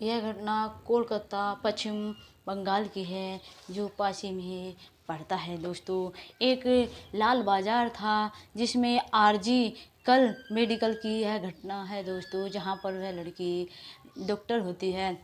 यह घटना कोलकाता पश्चिम बंगाल की है, जो पासी में पड़ता है दोस्तों। एक लाल बाजार था जिसमें आरजी कल मेडिकल की यह घटना है दोस्तों, जहां पर वह लड़की डॉक्टर होती है,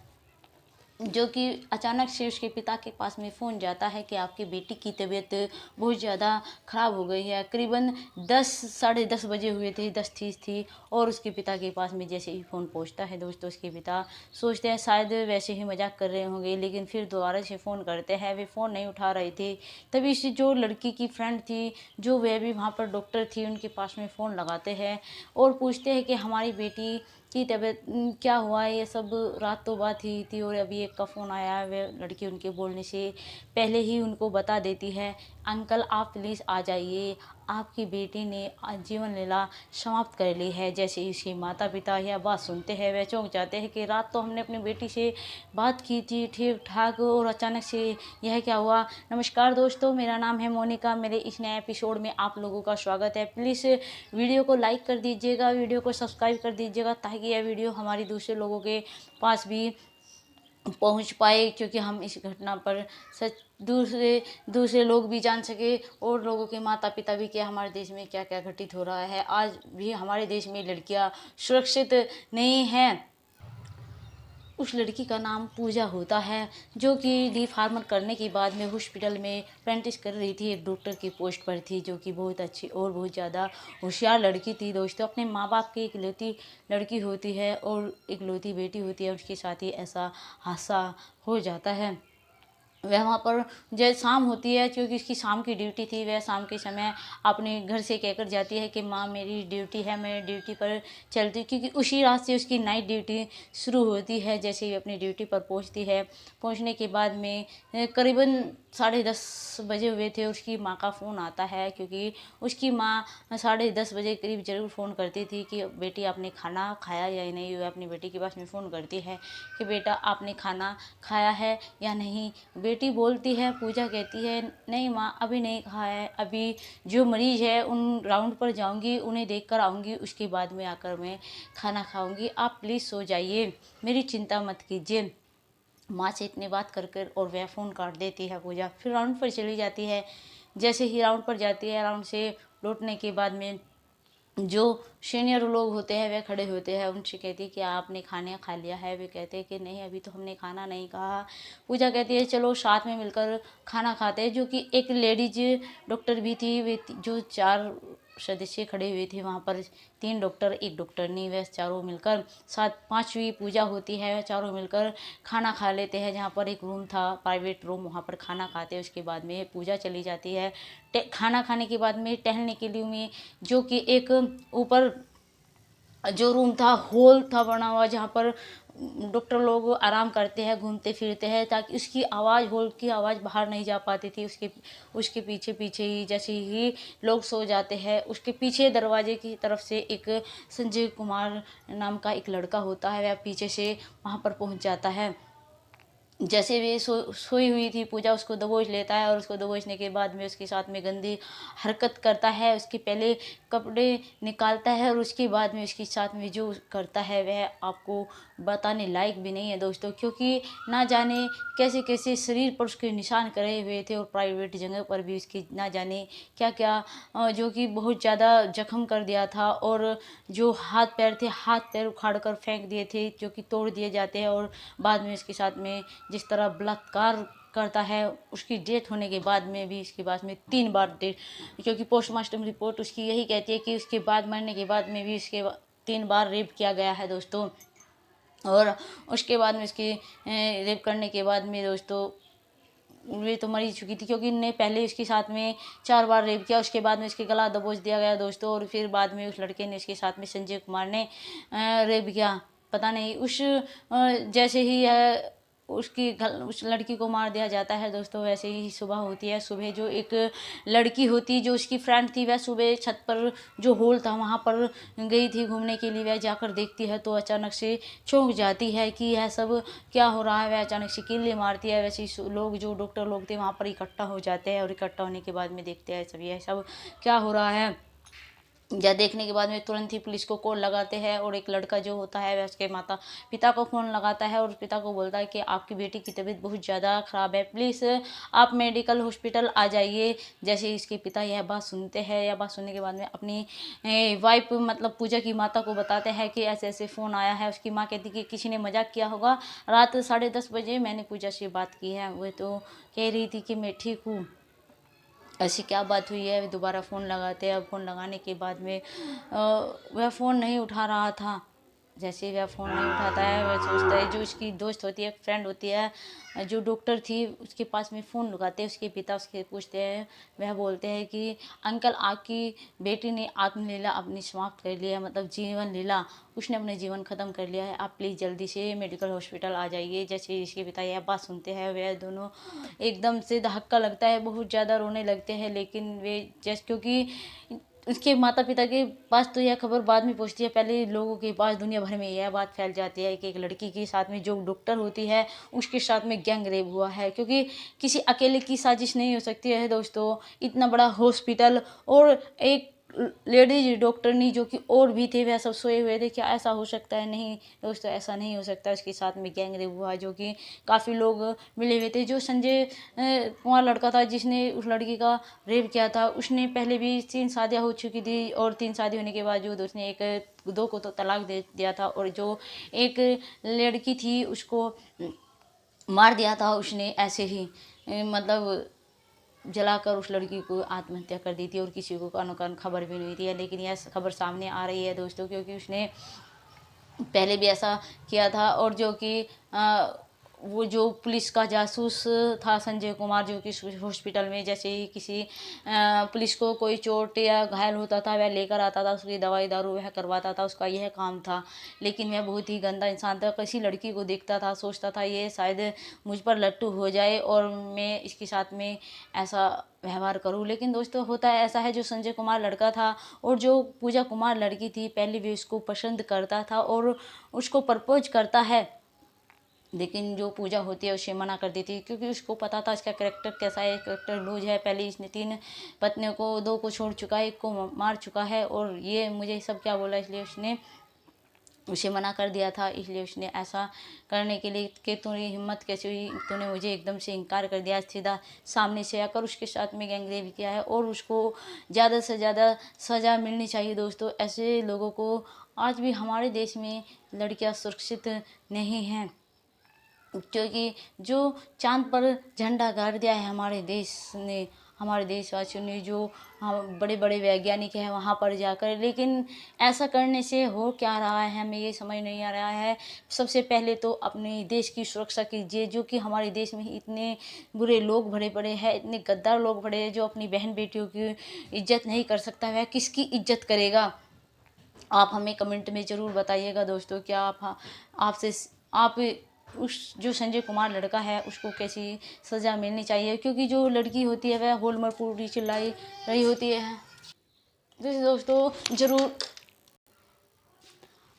जो कि अचानक से उसके पिता के पास में फ़ोन जाता है कि आपकी बेटी की तबीयत बहुत ज़्यादा ख़राब हो गई है। करीबन 10 साढ़े 10 बजे हुए थे, 10:30 थी। और उसके पिता के पास में जैसे ही फ़ोन पहुंचता है दोस्तों, उसके पिता सोचते हैं शायद वैसे ही मजाक कर रहे होंगे, लेकिन फिर दोबारा से फ़ोन करते हैं, वे फ़ोन नहीं उठा रहे थे। तभी से जो लड़की की फ्रेंड थी, जो वह भी वहाँ पर डॉक्टर थी, उनके पास में फ़ोन लगाते हैं और पूछते हैं कि हमारी बेटी की तबीयत क्या हुआ है। ये सब रात तो बात ही थी और अभी एक का फ़ोन आया है। वह लड़की उनके बोलने से पहले ही उनको बता देती है, अंकल आप प्लीज़ आ जाइए, आपकी बेटी ने जीवन लीला समाप्त कर ली है। जैसे ही उसके माता पिता यह बात सुनते हैं, वह चौंक जाते हैं कि रात तो हमने अपनी बेटी से बात की थी ठीक ठाक, और अचानक से यह क्या हुआ। नमस्कार दोस्तों, मेरा नाम है मोनिका, मेरे इस नए एपिसोड में आप लोगों का स्वागत है। प्लीज़ वीडियो को लाइक कर दीजिएगा, वीडियो को सब्सक्राइब कर दीजिएगा, ताकि यह वीडियो हमारी दूसरे लोगों के पास भी पहुंच पाए, क्योंकि हम इस घटना पर सच दूसरे दूसरे लोग भी जान सके, और लोगों के माता पिता भी, कि हमारे देश में क्या क्या घटित हो रहा है। आज भी हमारे देश में लड़कियां सुरक्षित नहीं हैं। उस लड़की का नाम पूजा होता है, जो कि डी फार्मर करने के बाद में हॉस्पिटल में प्रैक्टिस कर रही थी, एक डॉक्टर की पोस्ट पर थी, जो कि बहुत अच्छी और बहुत ज़्यादा होशियार लड़की थी दोस्तों। अपने माँ बाप की इकलौती लड़की होती है और इकलौती बेटी होती है, उसके साथ ही ऐसा हादसा हो जाता है। वह वहाँ पर जब शाम होती है, क्योंकि उसकी शाम की ड्यूटी थी, वह शाम के समय अपने घर से कहकर जाती है कि माँ मेरी ड्यूटी है, मैं ड्यूटी पर चलती, क्योंकि उसी रात से उसकी नाइट ड्यूटी शुरू होती है। जैसे ही अपनी ड्यूटी पर पहुँचती है, पहुँचने के बाद में करीबन 10:30 बजे हुए थे, उसकी माँ का फ़ोन आता है, क्योंकि उसकी माँ 10:30 बजे करीब ज़रूर फ़ोन करती थी कि बेटी आपने खाना खाया या नहीं। वह अपनी बेटी के पास में फ़ोन करती है कि बेटा आपने खाना खाया है या नहीं। बेटी बोलती है, पूजा कहती है नहीं माँ अभी नहीं खाया है, अभी जो मरीज़ है उन राउंड पर जाऊंगी, उन्हें देख कर आऊँगी, उसके बाद में आकर मैं खाना खाऊंगी, आप प्लीज़ सो जाइए, मेरी चिंता मत कीजिए। माँ से इतनी बात कर कर और वह फ़ोन काट देती है पूजा, फिर राउंड पर चली जाती है। जैसे ही राउंड पर जाती है, राउंड से लौटने के बाद में जो सीनियर लोग होते हैं वह खड़े होते हैं, उनसे कहती है कि आपने खाना खा लिया है। वे कहते हैं कि नहीं अभी तो हमने खाना नहीं खाया। पूजा कहती है चलो साथ में मिलकर खाना खाते हैं, जो कि एक लेडीज डॉक्टर भी थी। वे जो 4 सदस्य खड़े हुए थे वहाँ पर, 3 डॉक्टर एक डॉक्टरनी, वह चारों मिलकर, सात 5वीं पूजा होती है, चारों मिलकर खाना खा लेते हैं। जहाँ पर एक रूम था प्राइवेट रूम, वहाँ पर खाना खाते हैं। उसके बाद में पूजा चली जाती है। खाना खाने के बाद में टहलने के लिए में, जो कि एक ऊपर जो रूम था हॉल था बना हुआ, जहाँ पर डॉक्टर लोग आराम करते हैं, घूमते फिरते हैं, ताकि उसकी आवाज़, हॉल की आवाज़ बाहर नहीं जा पाती थी। उसके पीछे पीछे ही जैसे ही लोग सो जाते हैं, उसके पीछे दरवाजे की तरफ से एक संजय कुमार नाम का एक लड़का होता है, वह पीछे से वहाँ पर पहुँच जाता है। जैसे वे सोई हुई थी पूजा, उसको दबोच लेता है, और उसको दबोचने के बाद में उसके साथ में गंदी हरकत करता है। उसके पहले कपड़े निकालता है, और उसके बाद में उसके साथ में जो करता है वह आपको बताने लायक भी नहीं है दोस्तों, क्योंकि ना जाने कैसे कैसे शरीर पर उसके निशान करे हुए थे, और प्राइवेट जगह पर भी उसकी ना जाने क्या क्या, जो कि बहुत ज़्यादा जख्म कर दिया था। और जो हाथ पैर थे, हाथ पैर उखाड़ कर फेंक दिए थे, जो कि तोड़ दिए जाते हैं। और बाद में उसके साथ में जिस तरह बलात्कार करता है, उसकी डेथ होने के बाद में भी, इसके बाद में 3 बार डेथ, क्योंकि पोस्टमार्टम रिपोर्ट उसकी यही कहती है कि उसके बाद मरने के बाद में भी इसके 3 बार रेप किया गया है दोस्तों। और उसके बाद में इसकी रेप करने के बाद में दोस्तों, वे तो मरी चुकी थी, क्योंकि इनने पहले इसके साथ में 4 बार रेप किया। उसके बाद में इसके गला दबोच दिया गया दोस्तों, और फिर बाद में उस लड़के ने इसके साथ में, संजय कुमार ने रेप किया। पता नहीं उस जैसे ही है उस लड़की को मार दिया जाता है दोस्तों, वैसे ही सुबह होती है। सुबह जो एक लड़की होती, जो उसकी फ्रेंड थी, वह सुबह छत पर जो हॉल था वहाँ पर गई थी घूमने के लिए। वह जाकर देखती है तो अचानक से चौंक जाती है कि यह सब क्या हो रहा है। वह अचानक से किल्ली मारती है। वैसे ही लोग, जो डॉक्टर लोग थे, वहाँ पर इकट्ठा हो जाते हैं, और इकट्ठा होने के बाद में देखते हैं सब यह सब क्या हो रहा है। या देखने के बाद में तुरंत ही पुलिस को कॉल लगाते हैं, और एक लड़का जो होता है वह उसके माता पिता को फ़ोन लगाता है और पिता को बोलता है कि आपकी बेटी की तबीयत बहुत ज़्यादा ख़राब है, प्लीज़ आप मेडिकल हॉस्पिटल आ जाइए। जैसे इसके पिता यह बात सुनते हैं, यह बात सुनने के बाद में अपनी वाइफ मतलब पूजा की माता को बताते हैं कि ऐसे ऐसे फ़ोन आया है। उसकी माँ कहती कि किसी ने मजाक किया होगा, रात 10:30 बजे मैंने पूजा से बात की है, वह तो कह रही थी कि मैं ठीक हूँ, ऐसी क्या बात हुई है। दोबारा फ़ोन लगाते हैं, फ़ोन लगाने के बाद में वह फ़ोन नहीं उठा रहा था। जैसे ही वह फ़ोन नहीं उठाता है, वह सोचता है, जो उसकी दोस्त होती है, फ्रेंड होती है, जो डॉक्टर थी, उसके पास में फ़ोन लगाते हैं। उसके पिता उसके पूछते हैं, वह बोलते हैं कि अंकल आपकी बेटी ने आत्मलीला अपनी समाप्त कर लिया है, मतलब जीवन लीला, उसने अपने जीवन ख़त्म कर लिया है, आप प्लीज़ जल्दी से मेडिकल हॉस्पिटल आ जाइए। जैसे इसके पिता यह बात सुनते हैं, वह दोनों एकदम से धक्का लगता है, बहुत ज़्यादा रोने लगते हैं। लेकिन वे जैसे क्योंकि उसके माता पिता के पास तो यह खबर बाद में पहुंचती है, पहले लोगों के पास दुनिया भर में यह बात फैल जाती है कि एक लड़की के साथ में जो डॉक्टर होती है उसके साथ में गैंग रेप हुआ है। क्योंकि किसी अकेले की साजिश नहीं हो सकती है दोस्तों, इतना बड़ा हॉस्पिटल और एक लेडीज डॉक्टरनी जो कि और भी थे, वह सब सोए हुए थे, क्या ऐसा हो सकता है? नहीं दोस्तों, ऐसा नहीं हो सकता। उसके साथ में गैंग रेप हुआ, जो कि काफ़ी लोग मिले हुए थे। जो संजय कुमार लड़का था जिसने उस लड़की का रेप किया था, उसने पहले भी 3 शादियाँ हो चुकी थी, और 3 शादी होने के बावजूद उसने एक दो को तो तलाक दे दिया था, और जो एक लड़की थी उसको मार दिया था उसने ऐसे ही, मतलब जलाकर उस लड़की को आत्महत्या कर दी थी, और किसी को कानो कान खबर भी नहीं थी। लेकिन यह खबर सामने आ रही है दोस्तों, क्योंकि उसने पहले भी ऐसा किया था। और जो कि वो जो पुलिस का जासूस था संजय कुमार, जो कि हॉस्पिटल में जैसे ही किसी पुलिस को कोई चोट या घायल होता था, वह लेकर आता था, उसकी दवाई दारू वह करवाता था, उसका यह काम था। लेकिन वह बहुत ही गंदा इंसान था, किसी लड़की को देखता था सोचता था ये शायद मुझ पर लट्टू हो जाए और मैं इसके साथ में ऐसा व्यवहार करूं। लेकिन दोस्तों होता है ऐसा है, जो संजय कुमार लड़का था और जो पूजा कुमार लड़की थी, पहले भी उसको पसंद करता था और उसको प्रपोज करता है, लेकिन जो पूजा होती है उसे मना कर देती है, क्योंकि उसको पता था इसका कैरेक्टर कैसा है, कैरेक्टर लूज है। पहले इसने 3 पत्नियों को, 2 को छोड़ चुका है, 1 को मार चुका है, और ये मुझे सब क्या बोला, इसलिए उसने उसे मना कर दिया था। इसलिए उसने ऐसा करने के लिए कि तूने हिम्मत कैसे हुई, तूने मुझे एकदम से इनकार कर दिया, सीधा सामने से आकर उसके साथ में गैंगरेप किया है, और उसको ज़्यादा से ज़्यादा सज़ा मिलनी चाहिए दोस्तों। ऐसे लोगों को आज भी हमारे देश में लड़कियां सुरक्षित नहीं हैं, क्योंकि जो चांद पर झंडा गाड़ दिया है हमारे देश ने, हमारे देशवासियों ने, जो बड़े बड़े वैज्ञानिक हैं वहाँ पर जाकर, लेकिन ऐसा करने से हो क्या रहा है हमें ये समझ नहीं आ रहा है। सबसे पहले तो अपने देश की सुरक्षा कीजिए, जो कि हमारे देश में इतने बुरे लोग भरे पड़े हैं, इतने गद्दार लोग भरे हैं, जो अपनी बहन बेटियों की इज्जत नहीं कर सकता, वह किसकी इज्जत करेगा? आप हमें कमेंट में ज़रूर बताइएगा दोस्तों, क्या आपसे आप उस जो संजय कुमार लड़का है उसको कैसी सज़ा मिलनी चाहिए, क्योंकि जो लड़की होती है वह होल में पूरी चिल्लाई रही होती है। जैसे दोस्तों ज़रूर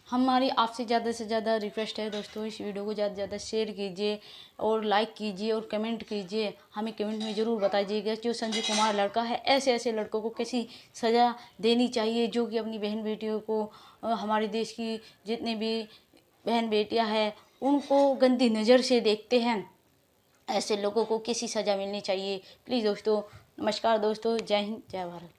हमारी आपसे ज़्यादा से ज़्यादा रिक्वेस्ट है दोस्तों, इस वीडियो को ज़्यादा से ज़्यादा शेयर कीजिए और लाइक कीजिए और कमेंट कीजिए। हमें कमेंट में ज़रूर बताइएगा जो संजय कुमार लड़का है, ऐसे ऐसे लड़कों को कैसी सज़ा देनी चाहिए, जो कि अपनी बहन बेटियों को, हमारे देश की जितनी भी बहन बेटियां हैं उनको गंदी नज़र से देखते हैं, ऐसे लोगों को कैसी सज़ा मिलनी चाहिए। प्लीज़ दोस्तों, नमस्कार दोस्तों, जय हिंद, जय भारत।